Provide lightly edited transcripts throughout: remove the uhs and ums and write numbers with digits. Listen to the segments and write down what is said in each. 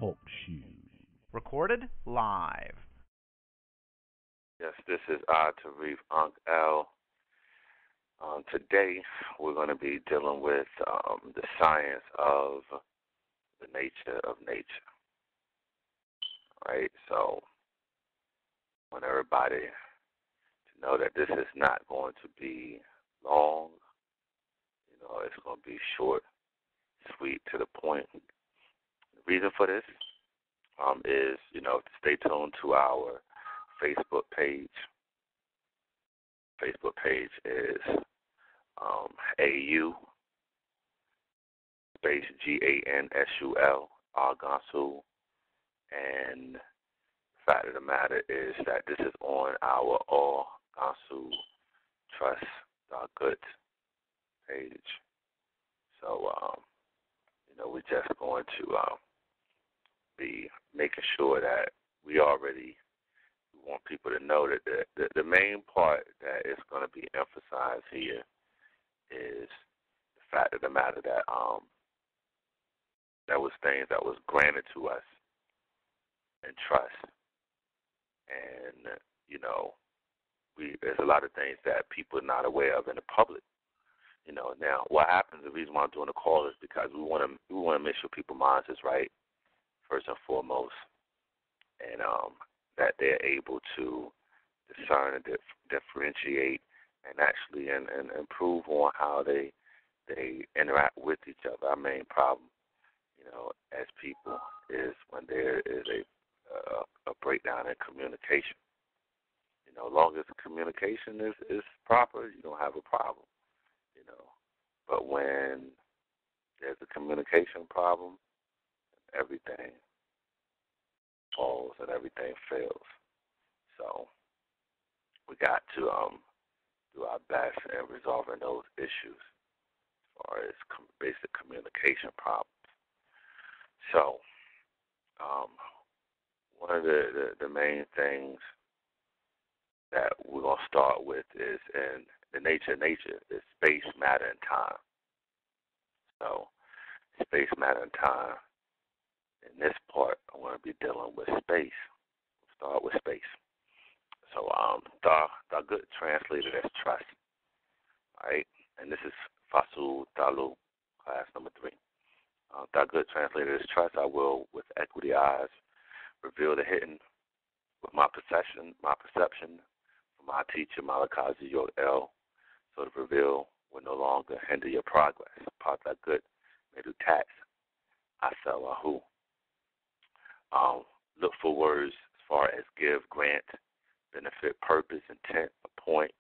Talk shoes. Recorded live. Yes, this is I.Teref Ankh-El. Today we're going to be dealing with the science of the nature of nature. Right? So I want everybody to know that this is not going to be long. It's going to be short, sweet, to the point. The reason for this is, to stay tuned to our Facebook page. Facebook page is AU space GANSUL O.X.Y.GAN, and the fact of the matter is that this is on our O.X.Y.GAN Trust.good page. So we're just going to be making sure that we want people to know that the main part that is going to be emphasized here is the fact of the matter that that was things that was granted to us in trust. And, there's a lot of things that people are not aware of in the public. Now what happens, the reason why I'm doing the call is because we want to make sure people's minds is right, first and foremost, and that they're able to discern and differentiate and actually and improve on how they interact with each other. Our main problem, as people, is when there is a breakdown in communication. As long as the communication is proper, you don't have a problem. But when there's a communication problem, everything falls and everything fails. So we got to do our best in resolving those issues as far as basic communication problems. So one of the main things that we're going to start with is in the nature of nature is space, matter, and time. So space, matter, and time. In this part, I want to be dealing with space. We'll start with space. So the good translated as trust. All right? And this is Fasu Dalu, class number 3. The good translated as trust. I will, with equity eyes, reveal the hidden with my perception from my teacher, Malakazi Yod-El, so the reveal will no longer hinder your progress. Pata good, medu tax, asel ahu. Look for words as far as give, grant, benefit, purpose, intent, appoint,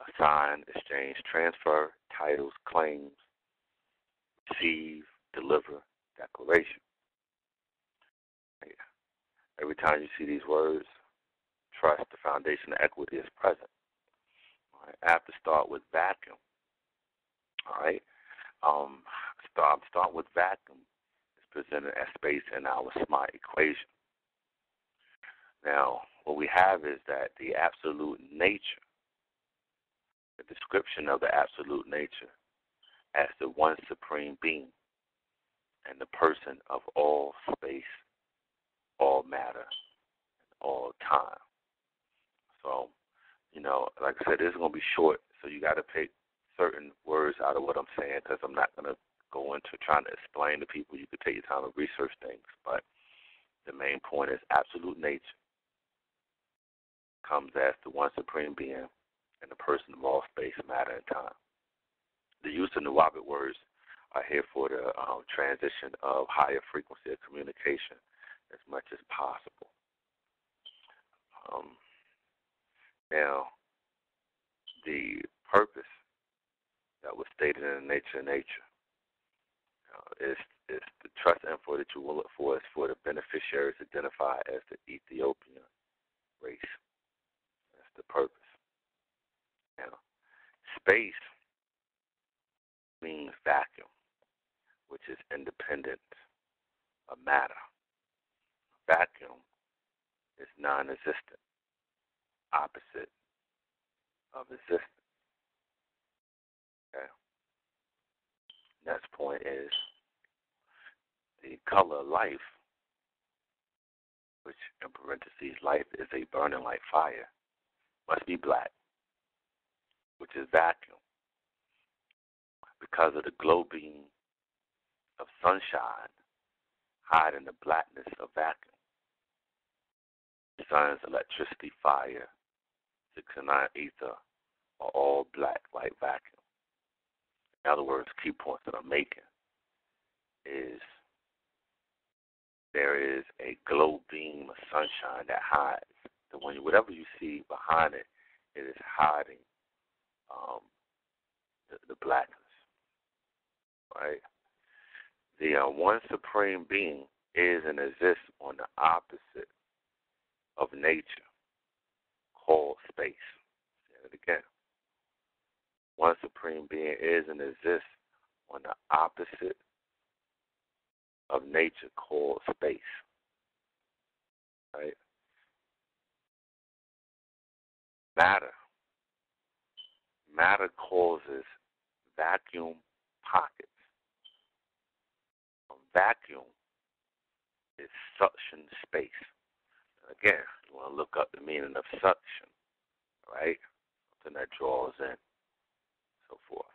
assign, exchange, transfer, titles, claims, receive, deliver, declaration. Every time you see these words, trust, the foundation of equity is present. All right. I have to start with vacuum. All right. Start with vacuum. It's presented as space in our SMART equation. Now, what we have is that the absolute nature, the description of the absolute nature as the one supreme being and the person of all space, all matter, and all time. So, like I said, this is going to be short, so you got to pick certain words out of what I'm saying because I'm not going to go into trying to explain to people. You could take your time to research things, but the main point is absolute nature comes as the one supreme being and the person of all space, matter, and time. The use of Nuwabic words are here for the transition of higher frequency of communication as much as possible. Now, the purpose that was stated in the nature of nature is the trust info that you will look for is for the beneficiaries identified as the Ethiopian race. That's the purpose. Now, space means vacuum, which is independent of matter. Vacuum is non-existent, opposite of existence. Okay. Next point is the color of life which in parentheses, life is a burning like fire, must be black, which is vacuum, because of the glow beam of sunshine hiding the blackness of vacuum. The sun's electricity, fire, 6 and 9 ether are all black like vacuum. In other words, key points that I'm making is there is a glow beam of sunshine that hides. So whatever you see behind it, it is hiding the blackness, right? The one supreme being is and exists on the opposite of nature, called space. Say it again. One supreme being is and exists on the opposite of nature, called space. Right? Matter causes vacuum pockets. Vacuum is suction space. Again, you want to look up the meaning of suction, right? Something that draws in, so forth.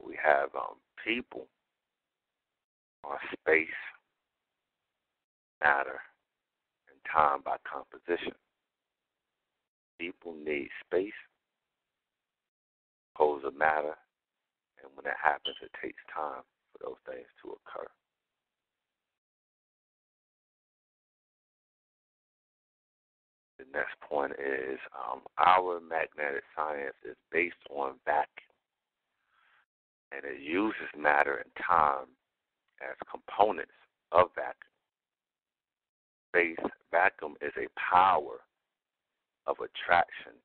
We have people are space, matter, and time by composition. People need space, pose of matter, and when that happens, it takes time for those things to occur. The next point is our magnetic science is based on vacuum, and it uses matter and time as components of vacuum. Space vacuum is a power of attraction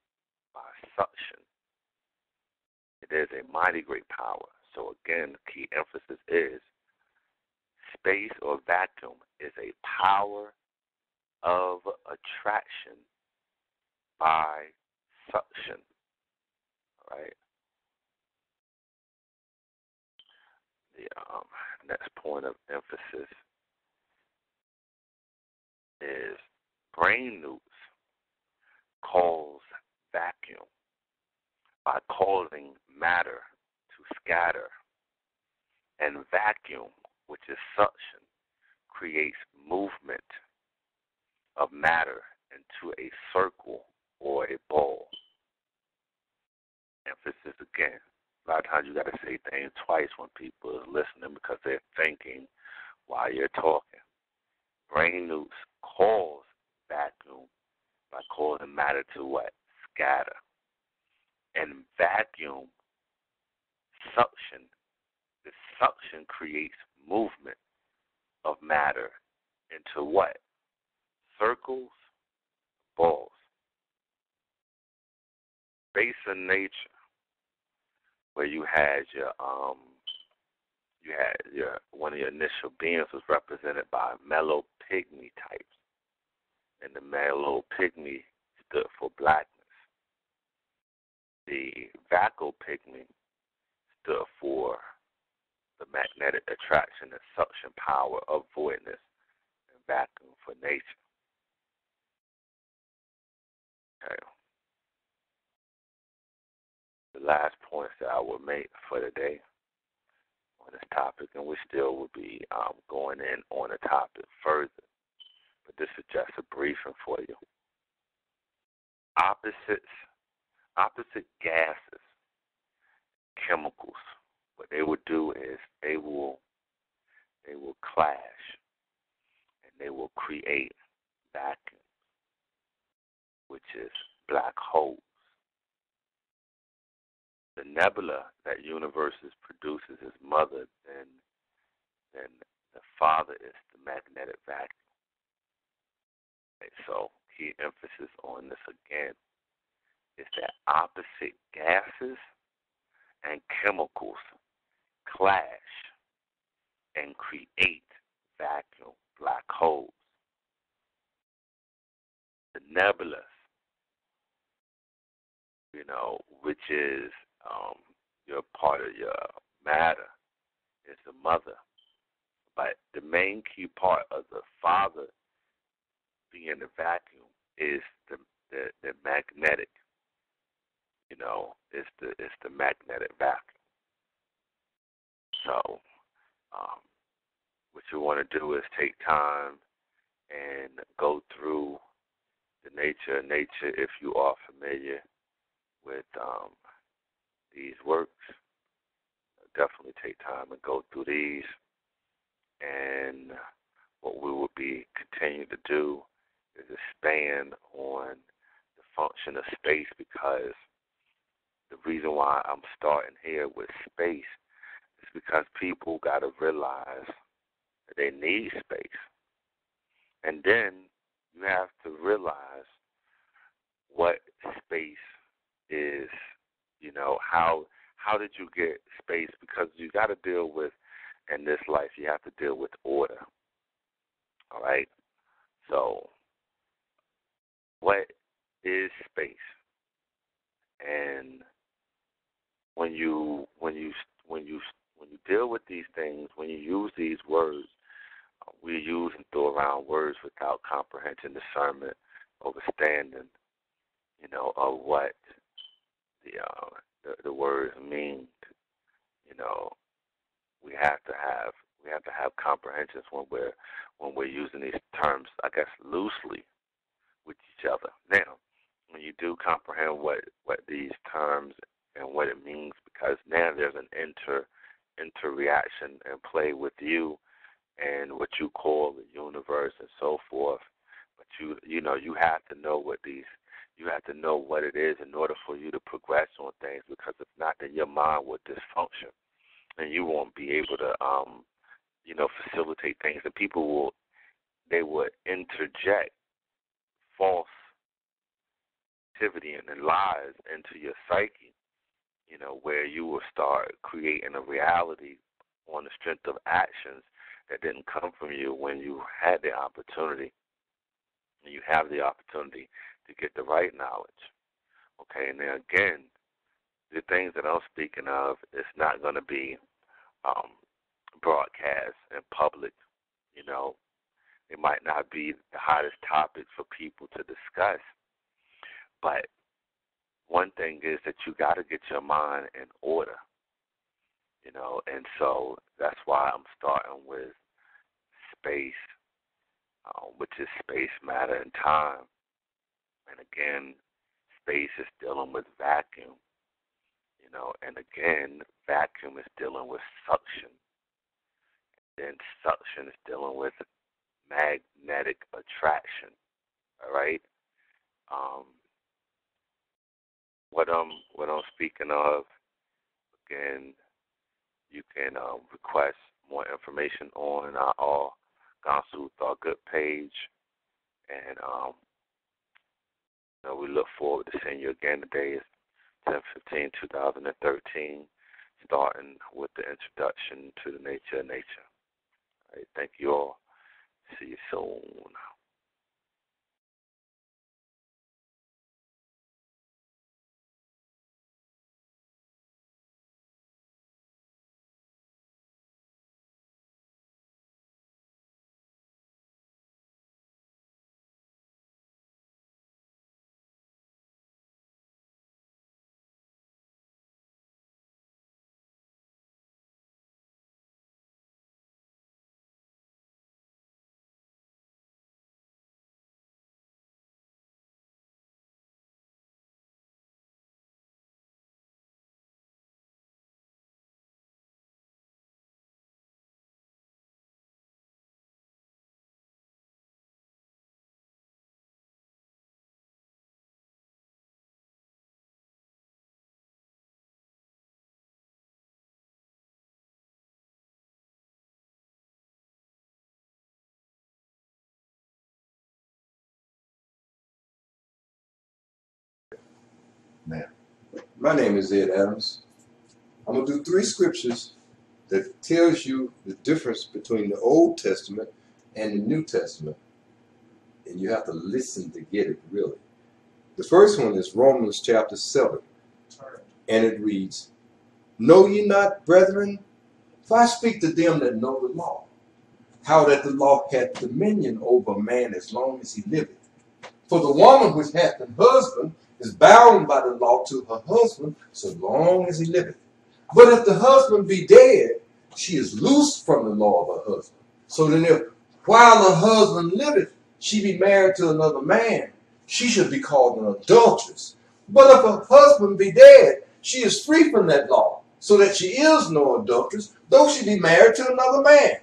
by suction. It is a mighty great power. So again, the key emphasis is space or vacuum is a power of attraction by suction. All right. The next point of emphasis is brain newts cause vacuum by causing matter to scatter, and vacuum, which is suction, creates movement of matter into a circle or a ball. Emphasis again. A lot of times you got to say things twice when people are listening because they're thinking while you're talking. Brain newts cause vacuum by causing matter to what? Scatter. And vacuum, suction, the suction creates movement of matter into what? Circles, balls. Space in nature, where you had your one of your initial beings was represented by mellow pygmy types, and the mellow pygmy stood for blackness. The vacuum pygmy stood for the magnetic attraction and suction power of voidness, and vacuum for nature. Okay. The last points that I will make for today on this topic, and we still will be going in on the topic further, but this is just a briefing for you. Opposite gases, chemicals, what they would do is they will clash, and they will create vacuum, which is black holes. The nebula that universes produces is mother, then the father is the magnetic vacuum. Okay, so key emphasis on this again is that opposite gases and chemicals clash and create vacuum, black holes. The nebulas, which is your part of your matter, is the mother, But the main key part of the Father being the vacuum is the magnetic. It's the magnetic vacuum. So, what you want to do is take time and go through the nature of nature if you are familiar with these works. Definitely take time and go through these. And what we will be continuing to do is expand on the function of space, because the reason why I'm starting here with space is because people got to realize that they need space. And then you have to realize what space is, how did you get space? Because you got to deal with, in this life, you have to deal with order. All right? So, what is space? And when you deal with these things, when you use these words, we use and throw around words without comprehension, discernment, understanding, of what the words mean. We have to have comprehensions when we're using these terms, I guess, loosely with each other. Now, when you do comprehend what these terms and what it means, because now there's an interreaction and play with you and what you call the universe and so forth. But you have to know what it is in order for you to progress on things, because if not, then your mind will dysfunction and you won't be able to facilitate things. And people would interject false activity and lies into your psyche, where you will start creating a reality on the strength of actions that didn't come from you when you had the opportunity. And you have the opportunity to get the right knowledge. Okay, now again, the things that I'm speaking of is not going to be broadcast in public. It might not be the hottest topic for people to discuss, but one thing is that you got to get your mind in order, and so that's why I'm starting with space, which is space, matter, and time. And again, space is dealing with vacuum, and again, vacuum is dealing with suction. Then suction is dealing with magnetic attraction. All right. What I'm speaking of, again, you can request more information on our Gansu Thought Good page, and we look forward to seeing you again. Today is 10/15/2013, starting with the introduction to the nature of nature. All right, thank you all. See you soon. Now, my name is Ed Adams. I'm going to do 3 scriptures that tells you the difference between the Old Testament and the New Testament. And you have to listen to get it, really. The first one is Romans chapter 7. And it reads, "Know ye not, brethren, for I speak to them that know the law, how that the law hath dominion over man as long as he liveth. For the woman which hath an husband is bound by the law to her husband so long as he liveth. But if the husband be dead, she is loosed from the law of her husband. So then if while her husband liveth, she be married to another man, she should be called an adulteress. But if her husband be dead, she is free from that law, so that she is no adulteress, though she be married to another man.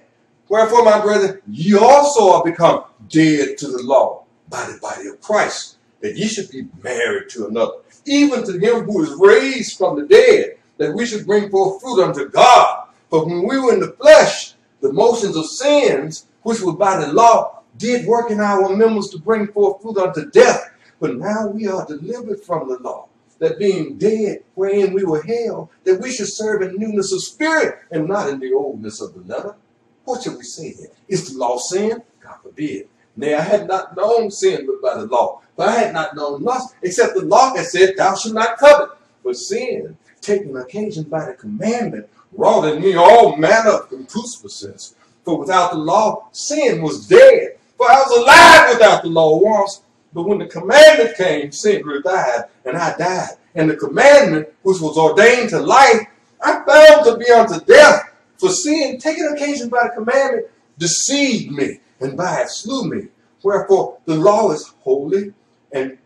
Wherefore, my brethren, ye also are become dead to the law by the body of Christ, that ye should be married to another, even to him who is raised from the dead, that we should bring forth fruit unto God. For when we were in the flesh, the motions of sins, which were by the law, did work in our members to bring forth fruit unto death. But now we are delivered from the law, that being dead wherein we were held, that we should serve in newness of spirit and not in the oldness of the letter. What shall we say then? Is the law sin? God forbid. Nay, I had not known sin but by the law, but I had not known lust, except the law had said, thou shalt not covet. But sin, taking occasion by the commandment, wrought in me all manner of concupiscence. For without the law, sin was dead. For I was alive without the law once. But when the commandment came, sin revived, and I died. And the commandment, which was ordained to life, I found to be unto death. For sin, taking occasion by the commandment, deceived me, and by it slew me. Wherefore the law is holy, and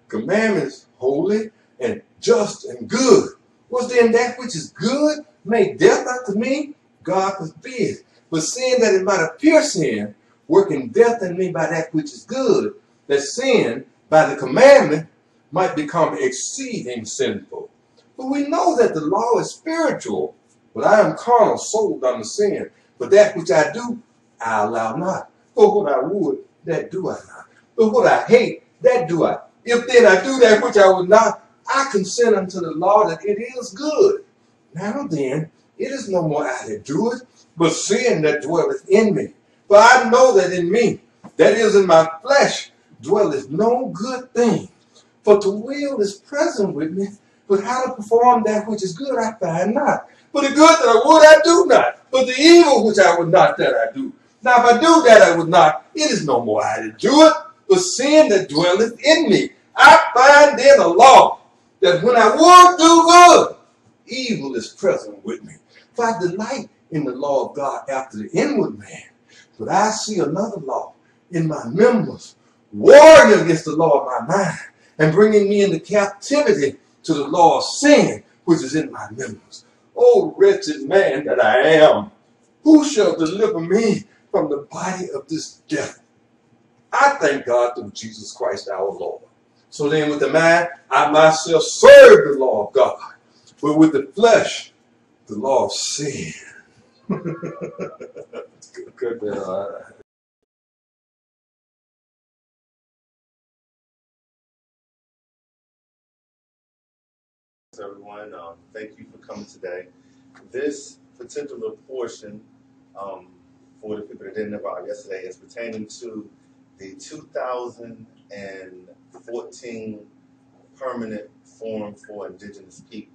commandment is holy, and just, and good. Was then that which is good made death unto me? God forbid. But sin that it might appear sin, working death in me by that which is good, that sin, by the commandment, might become exceeding sinful. But we know that the law is spiritual, but I am carnal, sold unto sin. But that which I do, I allow not. For what I would, that do I not. But what I hate, that do I. If then I do that which I would not, I consent unto the law that it is good. Now then, it is no more I that do it, but sin that dwelleth in me. For I know that in me, that is in my flesh, dwelleth no good thing. For to will is present with me, but how to perform that which is good I find not. For the good that I would I do not, but the evil which I would not that I do. Now if I do that I would not, it is no more I that do it, but sin that dwelleth in me. I find then a law, that when I would do good, evil is present with me. For I delight in the law of God after the inward man, but I see another law in my members, warring against the law of my mind, and bringing me into captivity to the law of sin, which is in my members. O wretched man that I am, who shall deliver me from the body of this death? I thank God through Jesus Christ our Lord. So then with the mind, I myself serve the law of God, but with the flesh, the law of sin. Good. Everyone, thank you for coming today. This particular portion, for the people that didn't know about yesterday, is pertaining to the 2014 Permanent Forum for Indigenous People.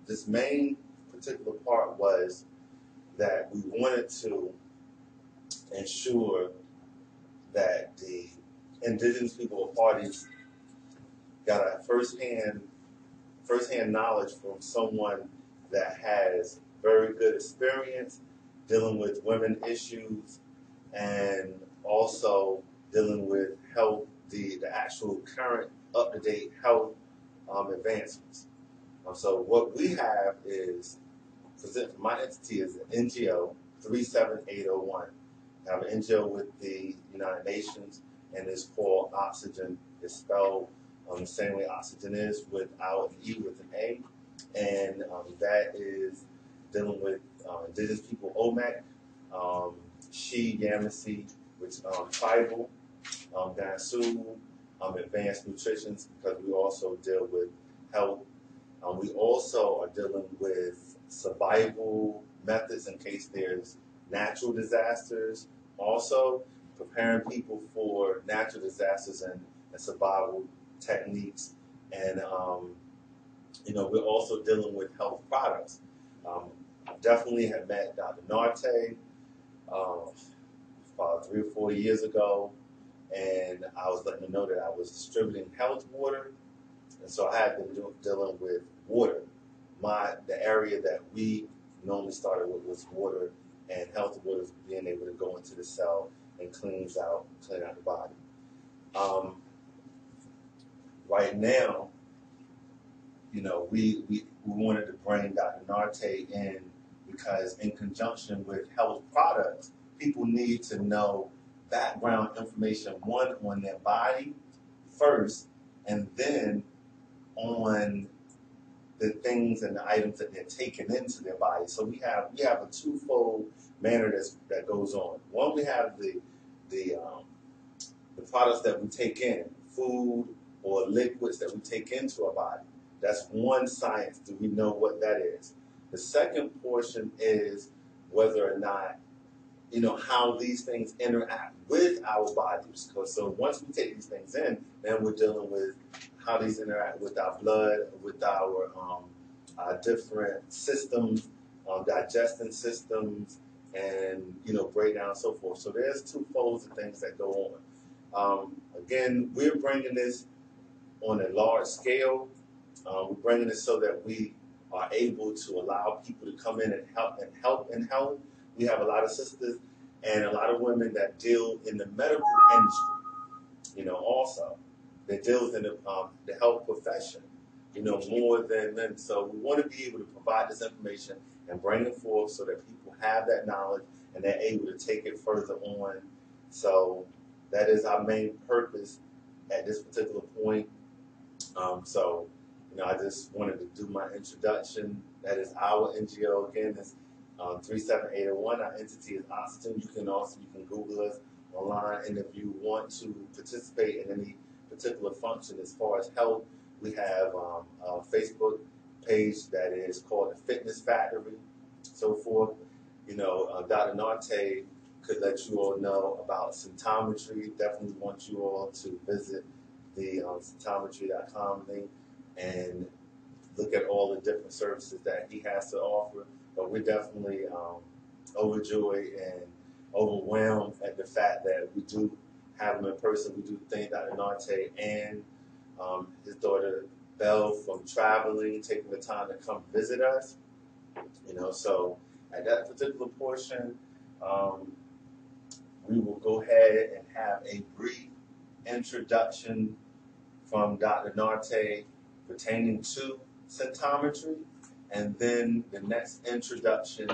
This main particular part was that we wanted to ensure that the indigenous people of parties got a first-hand knowledge from someone that has very good experience dealing with women issues and also dealing with health, the actual current up-to-date health advancements. So what we have is, my entity is an NGO 37801. I have an NGO with the United Nations, and it's called Oxygen. It's spelled the same way oxygen is, without an E, with an A. And that is dealing with indigenous people, O.X.Y.GAN, She, Yamasee, which tribal, Gansu, advanced nutrition, because we also deal with health. We also are dealing with survival methods in case there's natural disasters. Also preparing people for natural disasters and survival techniques. And, we're also dealing with health products. Definitely have met Dr. Nartey, about 3 or 4 years ago, and I was letting them know that I was distributing health water, and so I had been dealing with water. The area that we normally started with was water, and health water is being able to go into the cell and clean out the body. Right now, we wanted to bring Dr. Nartey in because in conjunction with health products, people need to know background information, one, on their body first, and then on the things and the items that they're taking into their body. So we have a twofold manner that goes on. One, we have the products that we take in, food or liquids that we take into our body. That's one science. Do we know what that is? The second portion is whether or not, how these things interact with our bodies. So once we take these things in, then we're dealing with how these interact with our blood, with our different systems, digestion systems, and breakdown and so forth. So there's two folds of things that go on. Again, we're bringing this on a large scale. We're bringing this so that we are able to allow people to come in and help. We have a lot of sisters and a lot of women that deal in the medical industry, also. That deals in the health profession, more than men. So we want to be able to provide this information and bring it forth so that people have that knowledge and they're able to take it further on. So that is our main purpose at this particular point. I just wanted to do my introduction. That is our NGO. Again, it's 37801. Our entity is Oxygen. You can Google us online, and if you want to participate in any particular function as far as health, we have a Facebook page that is called the Fitness Factory, so forth. Dr. Nartey could let you all know about symptometry. Definitely want you all to visit the symptometry.com link and look at all the different services that he has to offer. But we're definitely overjoyed and overwhelmed at the fact that we do have him in person. We do thank Dr. Nartey and his daughter Belle from traveling, taking the time to come visit us. So at that particular portion, we will go ahead and have a brief introduction from Dr. Nartey pertaining to symptometry, and then the next introduction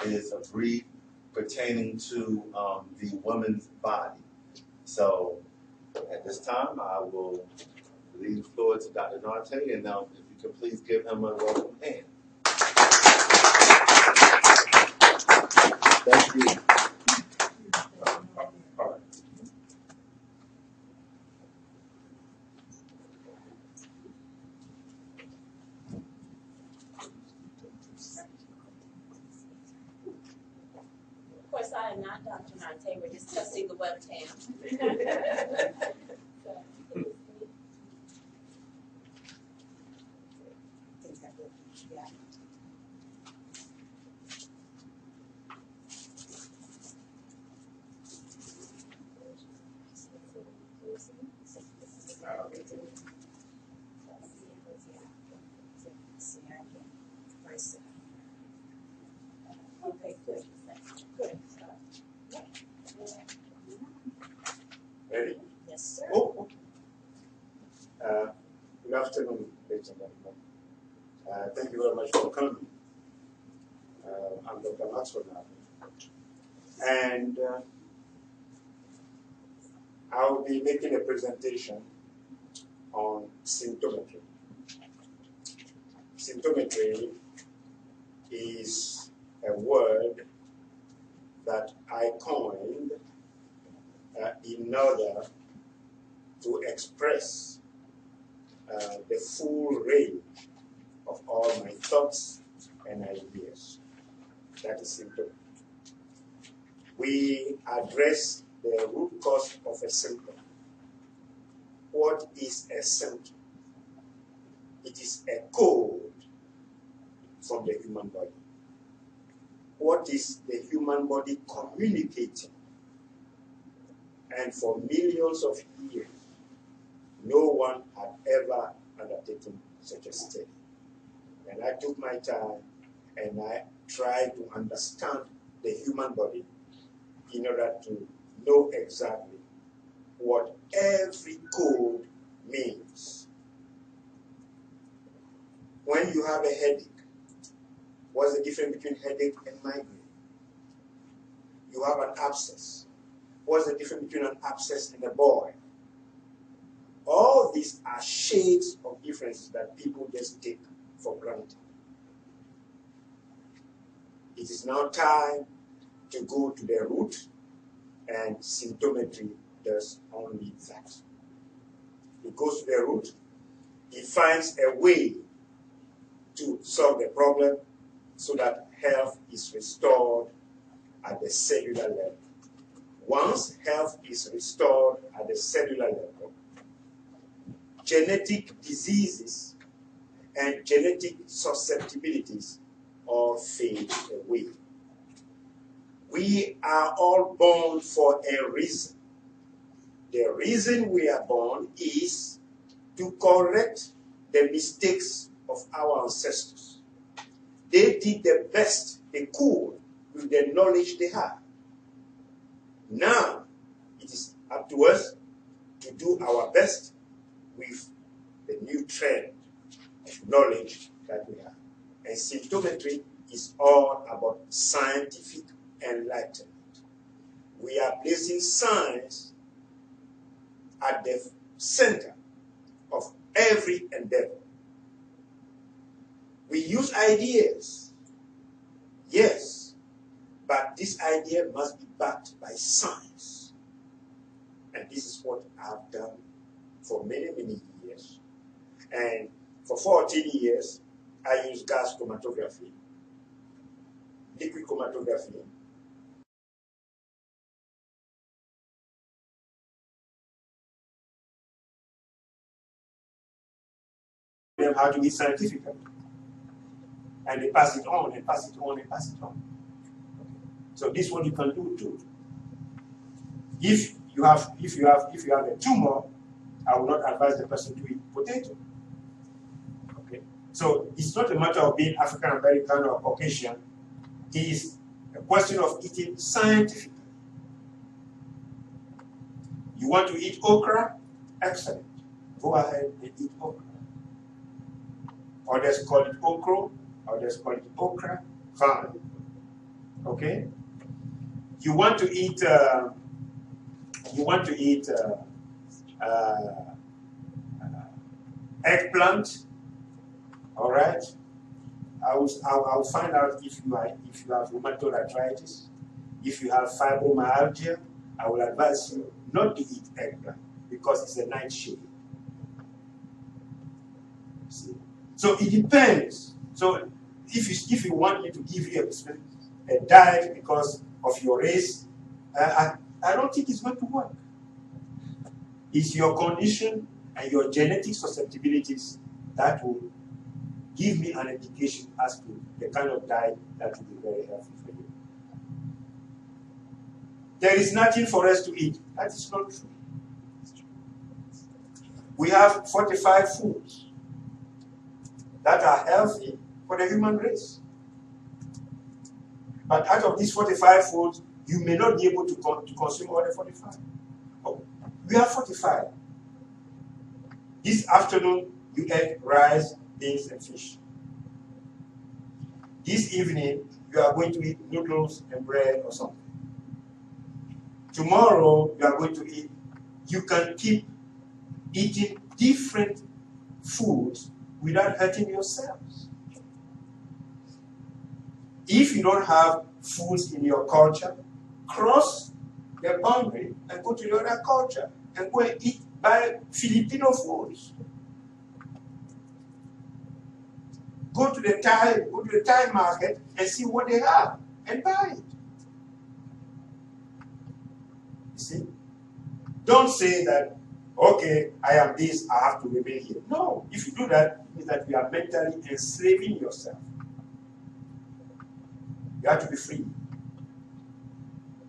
is a brief pertaining to the woman's body. So at this time, I will leave the floor to Dr. Nartey, and now if you could please give him a welcome hand. Thank you. All right. Of course, I am not Dr. Nartey. We're just testing the webcam. Okay, good. Good. Ready? Yes, sir. Oh, okay. Good afternoon, ladies and gentlemen. Thank you very much for coming. I'm Dr. Wahutamu, and I will be making a presentation on symptometry. Symptometry is a word that I coined in order to express the full range of all my thoughts and ideas. That is symptom. We address the root cause of a symptom. What is a symptom? It is a code from the human body. what is the human body communicating. And for millions of years, no one had ever undertaken such a study. And I took my time and I tried to understand the human body in order to know exactly what every code means. When you have a headache, what's the difference between headache and migraine? You have an abscess. What's the difference between an abscess and a boil? All these are shades of differences that people just take for granted. It is now time to go to the root, and symptometry does only that. It goes to the root, it finds a way to solve the problem so that health is restored at the cellular level. Once health is restored at the cellular level, genetic diseases and genetic susceptibilities all fade away. We are all born for a reason. The reason we are born is to correct the mistakes of our ancestors. They did the best they could with the knowledge they had. Now, it is up to us to do our best with the new trend of knowledge that we have. And symptometry is all about scientific enlightenment. We are placing science at the center of every endeavor. We use ideas, yes, but this idea must be backed by science. And this is what I've done for many, many years. And for 14 years, I used gas chromatography, liquid chromatography, them how to be scientific. And they pass it on and pass it on and pass it on. So this one you can do too. If you have a tumor, I will not advise the person to eat potato. Okay. So it's not a matter of being African American or Caucasian. It is a question of eating scientifically. You want to eat okra? Excellent. Go ahead and eat okra. Others call it okra, others call it okra. Fine. Okay? You want to eat eggplant, all right? I'll find out if you have rheumatoid arthritis, if you have fibromyalgia. I will advise you not to eat eggplant because it's a nightshade. See? So it depends. So if you want me to give you a diet because of your race, I don't think it's going to work. It's your condition and your genetic susceptibilities that will give me an indication as to the kind of diet that will be very healthy for you. There is nothing for us to eat. That is not true. We have 45 foods that are healthy for the human race. But out of these 45 foods, you may not be able to consume all the 45. Oh, we have 45. This afternoon, you ate rice, beans, and fish. This evening, you are going to eat noodles and bread or something. Tomorrow, you are going to eat. You can keep eating different foods without hurting yourselves. If you don't have foods in your culture, cross the boundary and go to the other culture and go and eat by Filipino foods. Go to the Thai market and see what they have and buy it. You see? Don't say that, okay, I am this, I have to remain here. No, if you do that, it means that you are mentally enslaving yourself. You have to be free.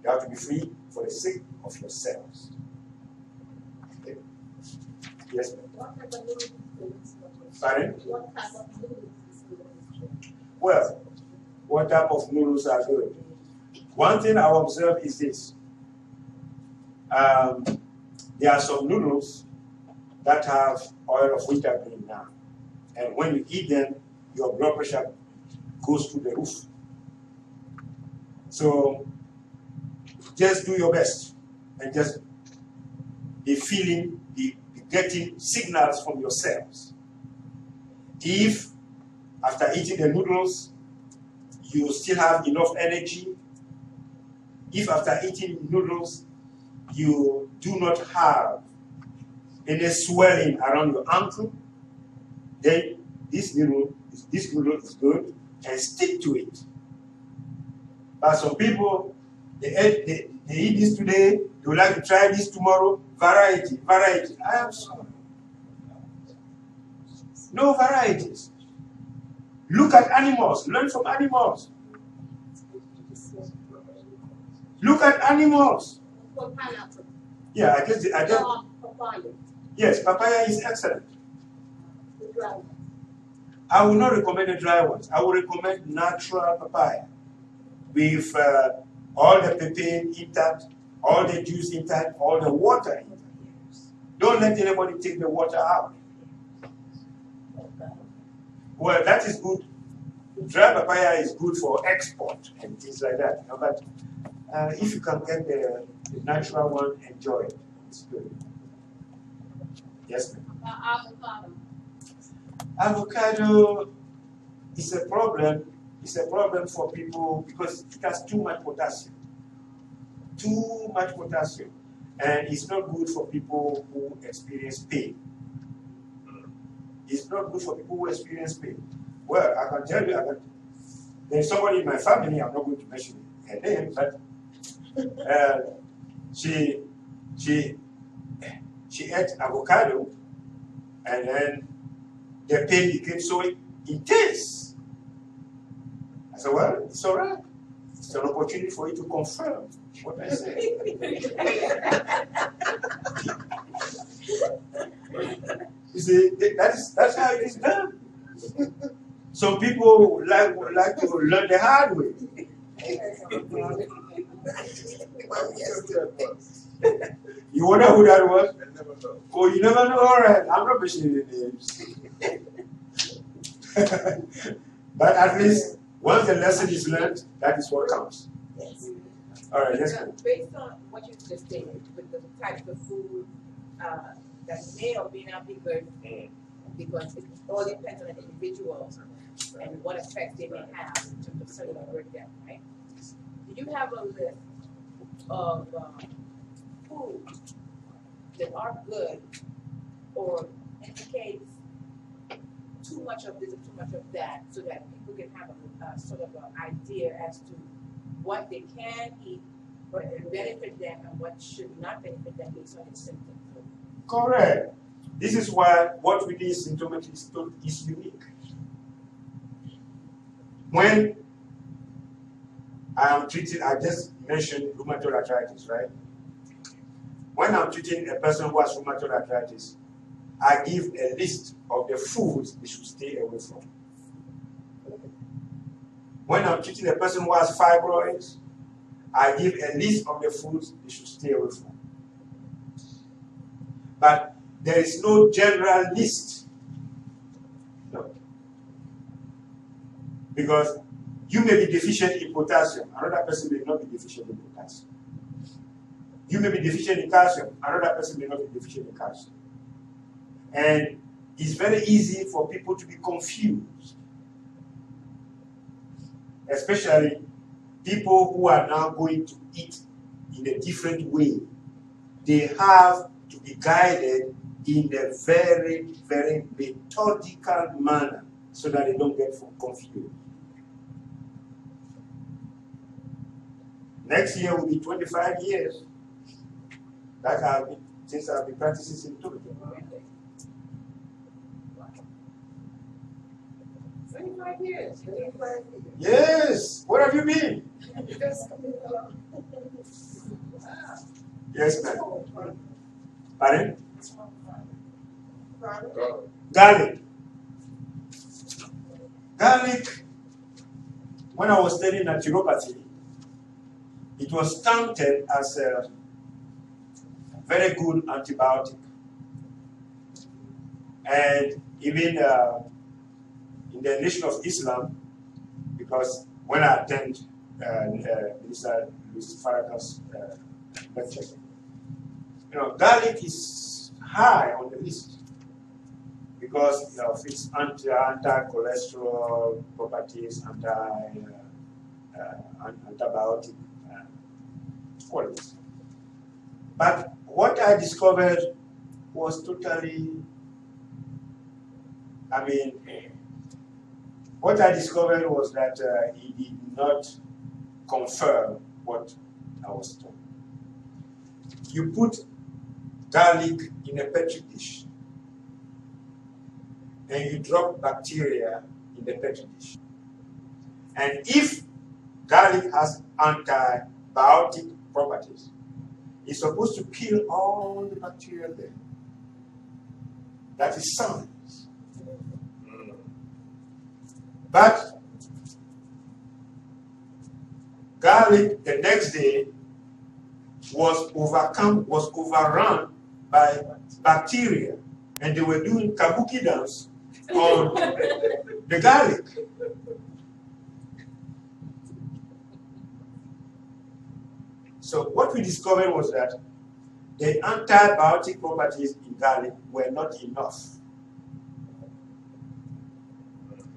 You have to be free for the sake of your cells. Okay. Yes, ma'am. What type of noodles is Pardon? What type of noodles is good? Well, what type of noodles are good? One thing I observe is this. There are some noodles that have oil of wintergreen now. And when you eat them, your blood pressure goes through the roof. So just do your best and just be feeling, be getting signals from your cells. If after eating the noodles, you still have enough energy, if after eating noodles, you do not have any swelling around your ankle, then this noodle is good, and stick to it. But some people, they eat this today, they would like to try this tomorrow. Variety. I am sorry. No varieties. Look at animals. Learn from animals. Look at animals. For pineapple. Yeah, I guess. Papaya. Yes, papaya is excellent. The dry one. I will not recommend the dry ones. I will recommend natural papaya with all the pepper intact, all the juice intact, all the water intact. Don't let anybody take the water out. Well, that is good. Dry papaya is good for export and things like that. You know, but if you can get the natural one, enjoy it. It's good. Yes, ma'am. Avocado. Avocado is a problem. It's a problem for people because it has too much potassium. Too much potassium. And it's not good for people who experience pain. It's not good for people who experience pain. Well, I can tell you, there's somebody in my family, I'm not going to mention her name, but she ate avocado, and then the pain became so intense. I said, well, it's all right. It's an opportunity for you to confirm what I said. You see, that's how it is done. Some people like to learn the hard way. You wonder who that was? I never know. Oh, you never know? All right, I'm not mentioning the names. But at least once the lesson is learned, that is what counts. Yes. All right, let's Now, go. based on what you just stated, with the types of food that may or may not be good, because it all depends on the individual and what effect they may have in terms of cellular breakdown, right? Do you have a list of foods that are good or indicates too much of this or too much of that, so that people can have a sort of an idea as to what they can eat, what will benefit them, and what should not benefit them based on its symptoms? Correct. This is why what we need symptomatic is unique. When I am treating, I just mentioned rheumatoid arthritis, right? When I'm treating a person who has rheumatoid arthritis, I give a list of the foods they should stay away from. When I'm treating a person who has fibroids, I give a list of the foods they should stay away from. But there is no general list. No. Because you may be deficient in potassium, another person may not be deficient in potassium. You may be deficient in calcium, another person may not be deficient in calcium. And it's very easy for people to be confused. Especially people who are now going to eat in a different way. They have to be guided in a very, very methodical manner so that they don't get confused. Next year will be 25 years that since I've been practicing symptomatology. 25 5 years. Yes. Where have you been? Yes, ma'am. Pardon? Garlic. Garlic, when I was studying naturopathy, it was counted as a very good antibiotic. And even in the nation of Islam, because when I attend Minister Luis Farrakhan's lecture, garlic is high on the list because of its anti-cholesterol properties, antibiotic qualities. But what I discovered was totally, what I discovered was that he did not confirm what I was told. You put garlic in a petri dish, and you drop bacteria in the petri dish. And if garlic has antibiotic properties, it's supposed to kill all the bacteria there. That is science. But garlic the next day was overrun by bacteria, and they were doing kabuki dance on the garlic. So what we discovered was that the antibiotic properties in garlic were not enough.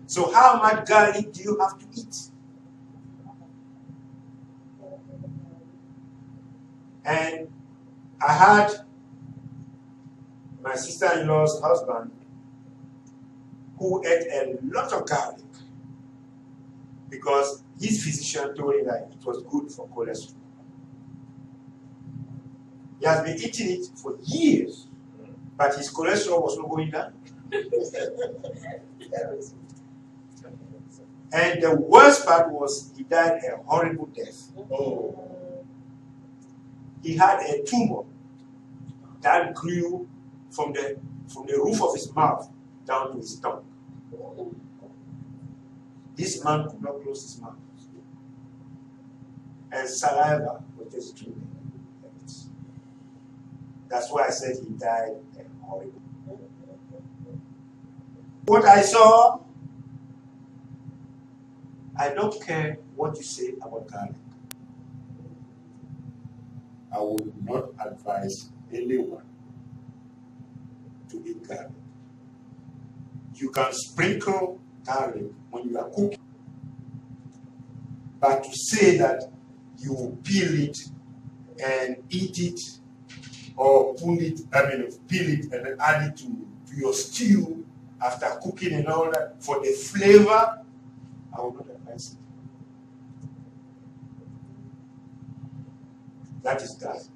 So how much garlic do you have to eat? And I had my sister-in-law's husband who ate a lot of garlic because his physician told him that it was good for cholesterol. He has been eating it for years, but his cholesterol was not going down. And the worst part was he died a horrible death. He had a tumor that grew from the roof of his mouth down to his tongue. This man could not close his mouth. And saliva was just dripping. That's why I said he died a horrible. What I saw, I don't care what you say about garlic. I would not advise anyone to eat garlic. You can sprinkle garlic when you are cooking, but to say that you will peel it and eat it, or peel it and then add it to your stew after cooking and all that for the flavor, I will not advise it. That is garlic.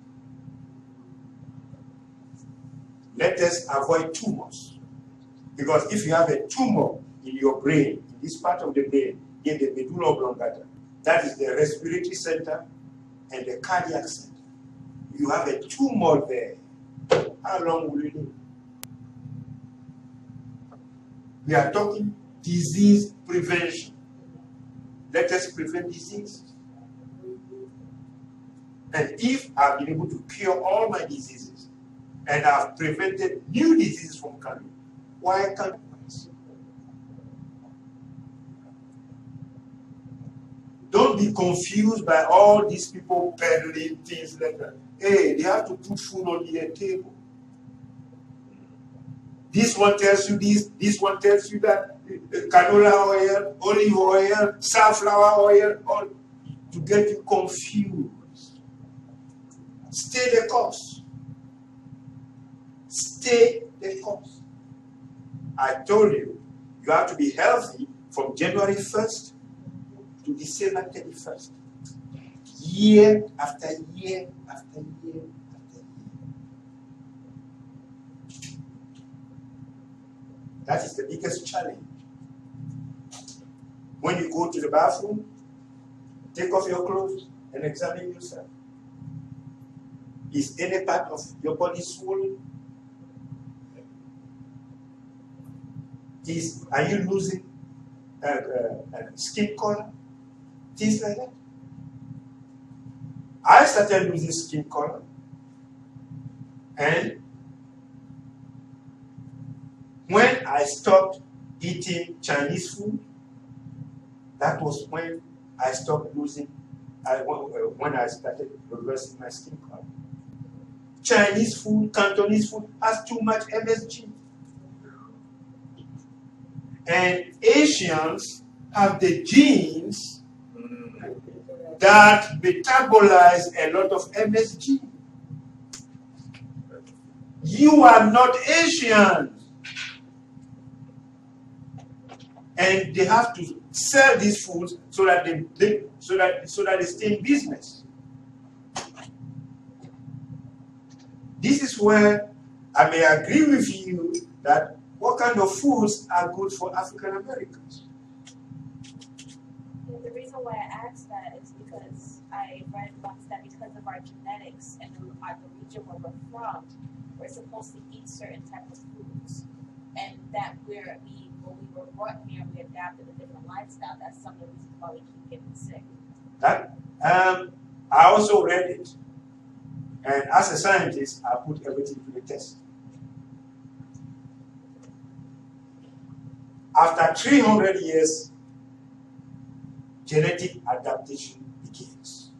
Let us avoid tumors. Because if you have a tumor in your brain, in this part of the brain, in the medulla oblongata, that is the respiratory center and the cardiac center. You have a tumor there. How long will you live? We are talking disease prevention. Let us prevent disease. And if I've been able to cure all my diseases and I've prevented new diseases from coming, why can't I? Don't be confused by all these people peddling things like that. Hey, they have to put food on their table. This one tells you this one tells you that. Canola oil, olive oil, sunflower oil, all to get you confused. Stay the course. Stay the course. I told you, you have to be healthy from January 1st to December 31st. Year after year after year after year. That is the biggest challenge. when you go to the bathroom, take off your clothes and examine yourself. Is any part of your body swollen? Are you losing skin color? Things like that. I started losing skin color, and when I stopped eating Chinese food, that was when I stopped losing, when I started reversing my skin color. Chinese food, Cantonese food has too much MSG. And Asians have the genes that metabolize a lot of MSG. You are not Asian. And they have to sell these foods so that they stay in business. This is where I may agree with you that what kind of foods are good for African Americans? The reason why I asked that is because I read once that because of our genetics and the region where we're from, we're supposed to eat certain types of foods, and that when we were brought here, we adapted a different lifestyle. That's some of the reasons why we keep getting sick. I also read it, and as a scientist, I put everything to the test. After 300 years, genetic adaptation begins.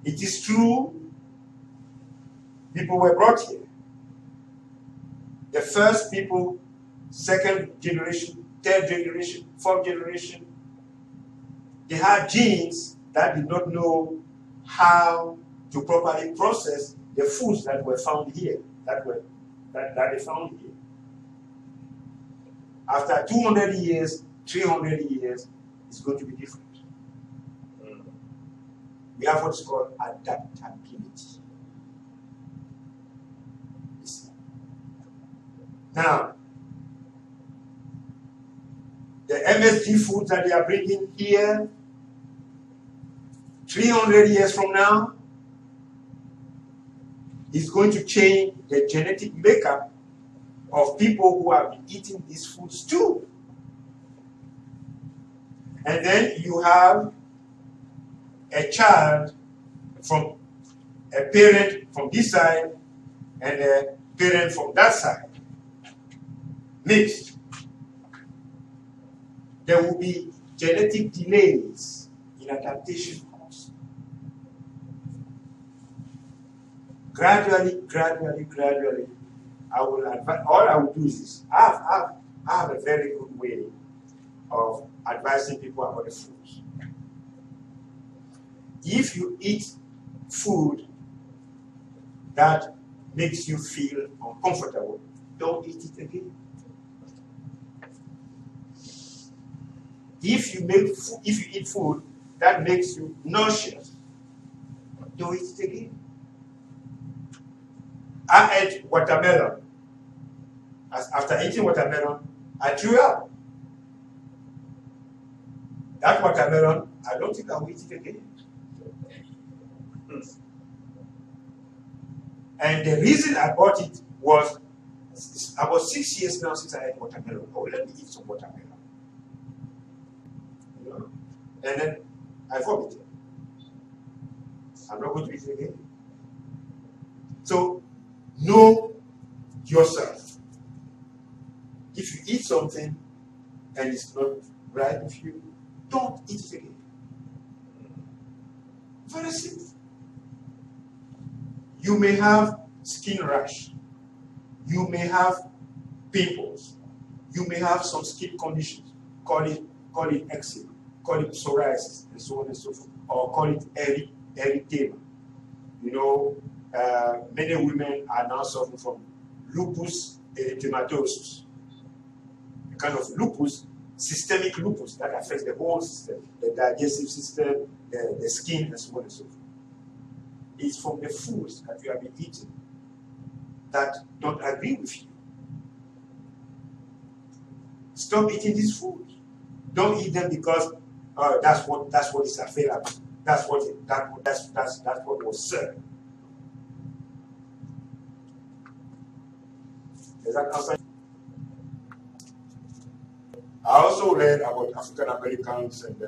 It is true, people were brought here. The first people, second generation, third generation, fourth generation, they had genes that did not know how to properly process the foods that were found here, that they found here. After 200 years, 300 years, it's going to be different. We have what's called adaptability. Now, the MSG foods that they are bringing here, 300 years from now, is going to change the genetic makeup of people who have been eating these foods too. And then you have a child from a parent from this side and a parent from that side, mixed. There will be genetic delays in adaptation. Gradually, I will advise. All I will do is this. I have a very good way of advising people about the foods. If you eat food that makes you feel uncomfortable, don't eat it again. If you eat food that makes you nauseous, don't eat it again. I ate watermelon. After eating watermelon, I threw up. That watermelon, I don't think I will eat it again. And the reason I bought it was about 6 years now since I ate watermelon. Oh, let me eat some watermelon. You know? And then I vomited. I'm not going to eat it again. So, know yourself. If you eat something and it's not right with you, don't eat it again. Very simple. You may have skin rash. You may have pimples. You may have some skin conditions. Call it eczema. Call it psoriasis, and so on and so forth. Or call it erythema. You know, many women are now suffering from lupus erythematosus, a kind of lupus, systemic lupus that affects the whole system, the digestive system, the skin, and so on and so forth. It's from the foods that you have been eating that don't agree with you. Stop eating these foods. Don't eat them because that's what is available. That's what was served. Does that answer? I also read about African Americans and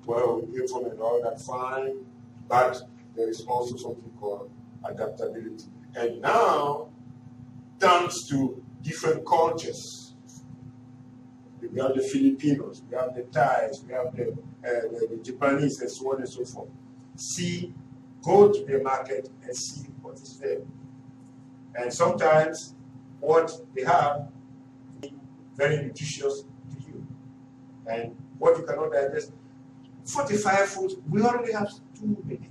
where we came from and all that, fine, but there is also something called adaptability. And now, thanks to different cultures, we have the Filipinos, we have the Thais, we have the Japanese, and so on and so forth. Go to the market and see what is there. And sometimes what they have is very nutritious to you. And what you cannot digest, 45 foods, we already have too many.